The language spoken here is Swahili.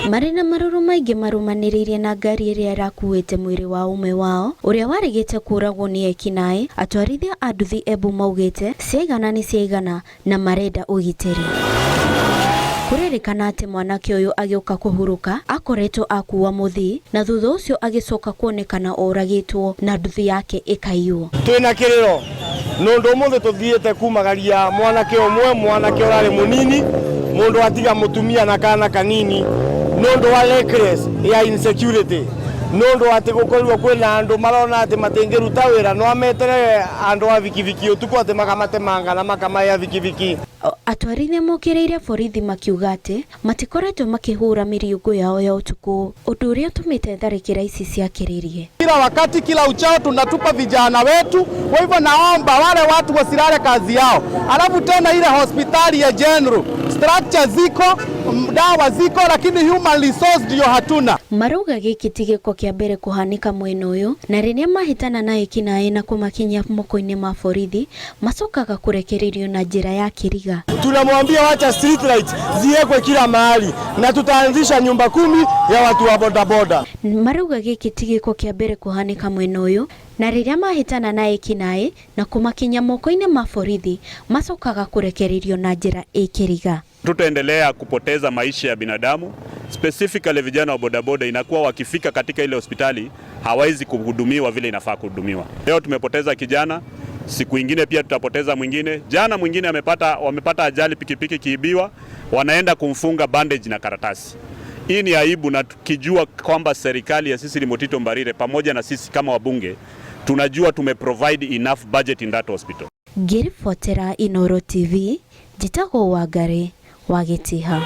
Marina maruru maingĩ marumanĩrĩirie na ngari ĩrĩa ĩrakuĩte mwĩrĩ wa ũmwe wao ũrĩa warĩgĩte kũragwo nĩ ekinaĩ. Atwarithia a nduthi Embu maugĩte ciaigana nĩ ciaigana na marenda ũgitĩri. Kũrerĩkana atĩ mwanake ũyũ agĩũka kũhurũka akoretwo akuua mũthii na thutha ũcio agĩcoka kuonekana oragĩtwo na nduthi yake ĩkaiywo. Twĩna kĩrĩro nũndũ mũthĩ tũthiĩte kumagaria mwanake ũmwe, mwanake ũrarĩ mũnini, mũndũ atiga mũtumia na kana kanini, nũndũ wa reckless ya insecurity, nũndũ atĩ gũkorirwo kwĩna andũ marona atĩ matingĩruta wĩra no ameterere andũ a vikiviki ũtukũ atĩ makamatemanga na makamaya vikiviki. Atwarithia mokĩrĩire borithi makiuga atĩ matikoretwo makĩhũra mĩriũngũ yao ya ũtukũ, ũndũ ũrĩa ũtũmĩte tharĩkĩra ici ciakĩrĩrie. Kila wakati kila uchao tunatupa vijana wetu, kwa hivyo naomba wale watu wasilale kazi yao. Alafu tena ile hospitali ya General structure ziko, dawa ziko, lakini human resource ndio hatuna. Marauga gĩkĩ ti gĩko kĩa mbere kũhanĩka mwena ũyũ, na rĩrĩa mahĩtana na ekinaĩ na kũmakinyia moko-inĩ ma borithi macokaga kũrekererio na njĩra ya kĩriga. Tunamwambia wacha street lights ziwekwe kila mahali na tutaanzisha nyumba 10 ya watu wa bodaboda. Marauga gĩkĩ ti gĩko kĩa mbere kũhanĩka mwena ũyũ, na rĩrĩa mahĩtana na ekinaĩ na kũmakinyia moko-inĩ ma borithi macokaga kũrekererio na njĩra ĩkĩriga. Tutaendelea kupoteza maisha ya binadamu, specifically vijana wa bodaboda. Inakuwa wakifika katika ile hospitali hawezi kuhudumiwa vile inafaa kuhudumiwa. Leo tumepoteza kijana, siku ingine pia tutapoteza mwingine. Jana mwingine wamepata ajali, pikipiki kiibiwa, wanaenda kumfunga bandage na karatasi. Hii ni aibu, na tukijua kwamba serikali ya Cecily Mutito Mbarire pamoja na sisi kama wabunge tunajua tumeprovide enough budget in that hospital. Ngĩribotera Inooro TV, njĩtagwo Wangari wa Gĩtĩha.